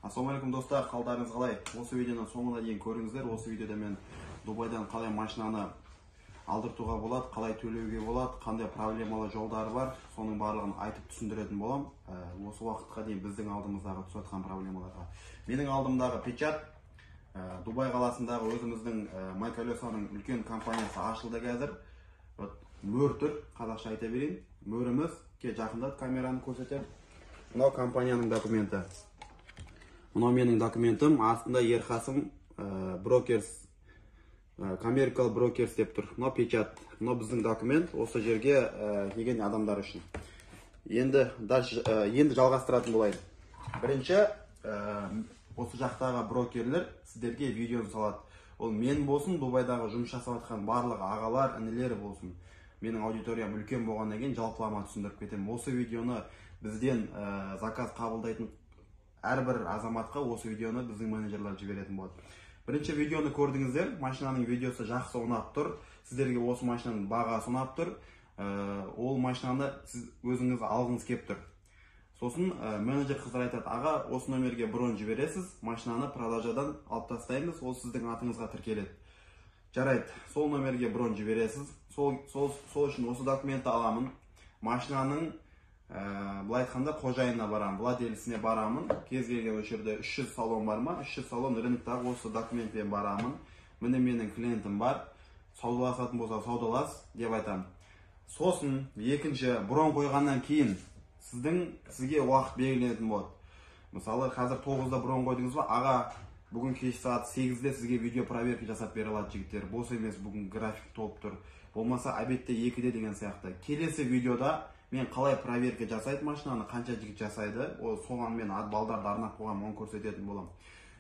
Ассалаумағалейкум достар, қалдарыңыз қалай? Осы видеоны соңына дейін көріңіздер. Осы видеода мен Дубайдан қалай машинаны алдыртуға болады, қалай төлеуге болады, қандай проблемалы жолдары бар, соның барлығын айтып түсіндіретін болам. Осы уақытқа дейін біздің алдымыздағы түсіп жатқан проблемаларға. Менің алдымдағы печат Дубай қаласындағы өзіміздің Майколесоның үлкен компаниясы ашылды қазір. Мөр тұр, қазақша айта берейін. Мөріміз, жақындат камераны көрсетер. Мынау компанияның документі. Мынау менің документім, астында Ерқасым Брокерс, Commercial Brokers деп тұр. Мынау печат, мынау біздің документ, осы жерге келген адамдар үшін. Енді жалғастыратын болайын. Бірінші, осы жақтағы брокерлер сіздерге видеоны салады. Ол мен болсын, Дубайдағы жұмыс жасап жатқан барлық ағалар, інілері болсын. Менің аудиториям үлкен болғаннан кейін жалпылама түсіндіріп кетемін. Осы видеоны бізден заказ қабылдайтын әрбір азаматқа осы видеоны біздің менеджерлер жіберетін болады. Бірінші видеоны көрдіңіздер, машинаның видеосы жақсы ұнап тұр. Сіздерге осы машинаның бағасы ұнап тұр. Ол машинаны сіз өзіңіз алғыңыз кеп тұр. Сосын менеджер қыздар айтады, аға, осы номерге бронь жібересіз, машинаны продажадан алып тастаймыз, ол сіздің атыңызға тіркеледі. Жарайды, сол номерге бронь жібересіз. Сол үшін осы документті аламын. Машинаның былай айтқанда қожайынына барамын, владелісіне барамын. Кез келген жерде 300 салон бар ма? 300 салон рыноктағы осы документпен барамын. Міне менің клиентім бар. Саудаласатын болса саудалас деп айтамын. Сосын екінші бронь қойғаннан кейін сізге уақыт белгіленетін болады. Мысалы, қазір 9-да бронь қойдыңыз ба? Аға, бүгін кеш сағат 8-де сізге видео проверка жасап бере алады жігіттер. Бос емес, бүгін график толып тұр. Болмаса обедте 2-де деген сияқты. Келесі видеода мен қалай проверка жасайды машинаны, қанша жігіт жасайды, соған мен балдарды арнап қойған, оны көрсететін болам.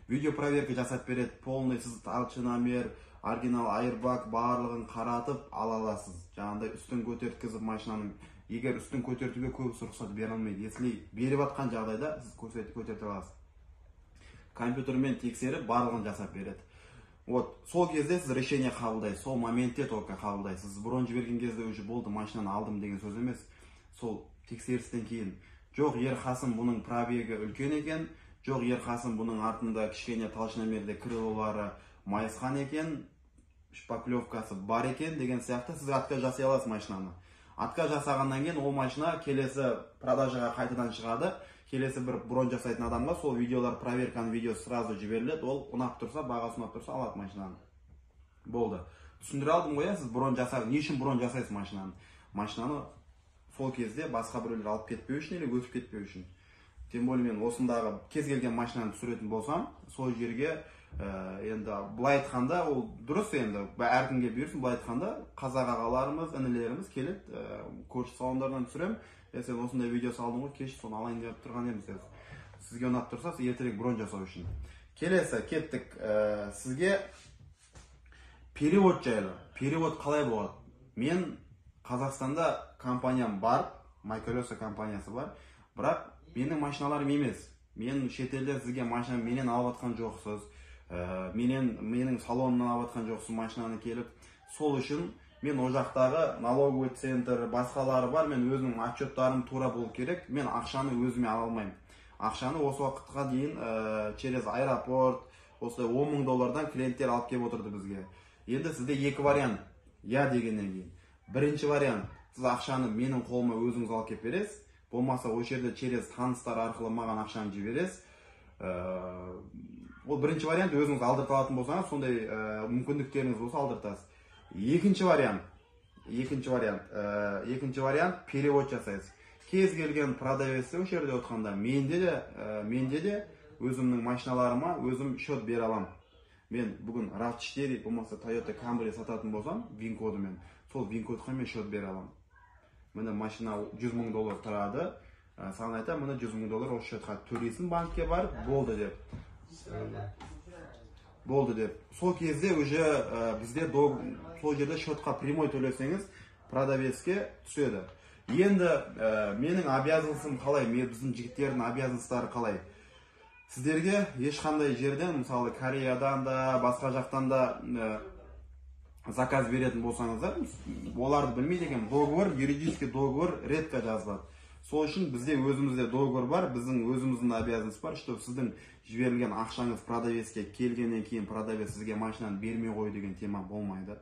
Видео проверка жасап береді, полный сіз толщиномер, оригинал airbag барлығын қаратып ала аласыз. Жаңағыдай үстін көтерткізіп машинаның, егер үстін көтертуге көбісі рұқсат бере алмайды. Если беріп жатқан жағдайда сіз көтерте аласыз. Компьютермен тексеріп барлығын жасап береді. Сол кезде сіз решение қабылдайсыз, сол моментте только қабылдайсыз. Сіз бронь жіберген кезде уже болды, машинаны алдым деген сөз емес. Сол тексерістен кейін. Жоқ, Ерқасым бұның пробегі үлкен екен, жоқ, Ерқасым бұның артында кішкене толщиномерде крылолары майысқан екен, шпаклевкасы бар екен деген сияқты сіз отказ жасай аласыз машинаны. Отказ жасағаннан кейін ол машина келесі продажаға қайтадан шығады. Келесі бір бронь жасайтын адамға сол видеолар, проверканың видеосы сразу жіберіледі. Ол ұнап тұрса, бағасы ұнап тұрса, алады машинаны. Болды. Түсіндіре алдым ғой, сіз бронь жасап, не үшін бронь жасайсыз машинаны? Машинаны сол кезде басқа біреулер алып кетпеу үшін, или өтіп кетпеу үшін. Тем более мен осындағы кез келген машинаны түсіретін болсам, сол жерге енді былай айтқанда, ол дұрыс енді, әркімге бұйырсын, былай айтқанда қазақ ағаларымыз, інілеріміз келеді, көрші салондардан түсірем. Сен осындай видео салдың ғой, кеш соны алайын деп тұрған едім. Сізге ұнап тұрса, сіз ертерек бронь жасау үшін. Келесі, кеттік. Сізге перевод жайлы. Перевод қалай болады? Мен Қазақстанда компаниям бар, Майколесо компаниясы бар, бірақ менің машиналарым емес. Мен шетелде сізге машина менен алып атқан жоқсыз, менің салонымнан алып атқан жоқсыз машинаны келіп. Сол үшін мен о жақтағы налоговый центр, басқалары бар, мен өзімнің отчеттарым тура болу керек, мен ақшаны өзіме ала алмаймын. Ақшаны осы уақытқа дейін через аэропорт, осылай $10,000 клиенттер алып келіп отырды бізге. Енді сізде екі вариант, я дегеннен кейін. Бірінші вариант, сіз ақшаны менің қолыма өзіңіз алып кеп бересіз, болмаса о жерде через таныстар арқылы маған ақшаны жібересіз. Ол бірінші вариант, өзіңіз алдырта алатын болсаңыз, сондай мүмкіндіктеріңіз болса алдыртасыз. Екінші вариант перевод жасайсыз. Кез келген продавецте о жерде отқанда менде де өзімнің машиналарыма өзім счет бере аламын. Мен бүгін RAV4, болмаса Toyota Camry сататын болсам, вин-кодымен, сол вин-кодқа мен счет бере аламын. Міне машина $100,000 тұрады. Саған айтам, міне $100,000 осы счетқа төлейсің, банкке бар, болды деп. Сол кезде уже бізде сол жерде счетқа прямой төлесеңіз, продавецке түседі. Енді менің обязанностым қалай, біздің жігіттердің обязанностары қалай? Сіздерге ешқандай жерден, мысалы Кореядан да, басқа жақтан да заказ беретін болсаңыздар, оларды білмейді екен, договор, юридический договор редко жазылады. Сол үшін бізде өзімізде договор бар, біздің өзіміздің обязанность бар, что сіздің жіберілген ақшаңыз продавецке келгеннен кейін продавец сізге машинаны бермей қою деген тема болмайды.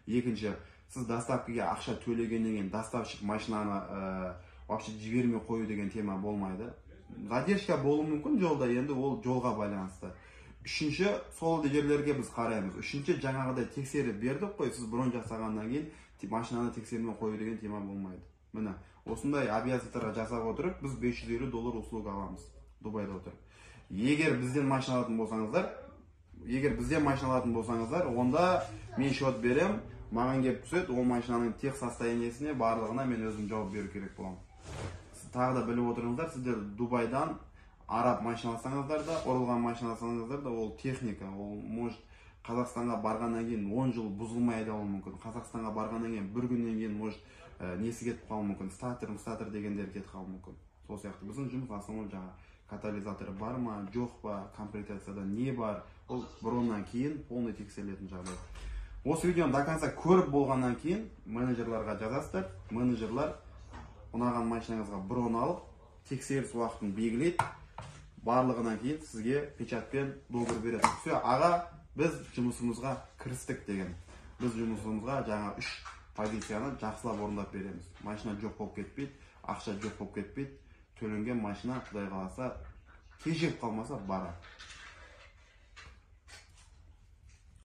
Екінші, сіз доставкаға ақша төлегеннен кейін доставщик машинаны вообще жібермей қою деген тема болмайды. Задержка болуы мүмкін жолда, енді ол жолға байланысты. Үшінші, сол жерлерге біз қараймыз. Үшінші, жаңағыдай тексеріп бердік қой, сіз бронь жасағаннан кейін машинаны тексермей қою деген тема болмайды. Міне, осындай обязательствоға жасап отырып, біз $550 услуга аламыз Дубайда отырып. Егер бізден машина алатын болсаңыздар, онда мен счет берем, маған келіп түседі, ол машинаның тех состояниесіне барлығына мен өзім жауап беру керек боламын. Тағы да біліп отырыңыздар, сіздер Дубайдан араб машина алсаңыздар да, ұрылған машина алсаңыздар да, ол техника, ол может Қазақстанға барғаннан кейін 10 жыл бұзылмай айдауы мүмкін. Қазақстанға барғаннан кейін бір күннен кейін может несі кетіп қалуы мүмкін, статер дегендер кетіп қалуы мүмкін. Сол сияқты біздің жұмыс основной жаңа катализатор бар ма, жоқ па, комплектацияда не бар, ол броннан кейін полный тексерілетін жағдай. Осы видеоны до конца көріп болғаннан кейін менеджерларға жазасыздар. Менеджерлар ұнаған машинаңызға брон алып, тексеріс уақытын белгілейді. Барлығынан кейін сізге печатпен договор береді. Все, аға, біз жұмысымызға кірістік деген. Біз жұмысымызға жаңа 3 позицияны жақсылап орындап береміз. Машина жоқ болып кетпейді, ақша жоқ болып кетпейді. Төленген машина Құдай қаласа кешігіп қалмаса барады.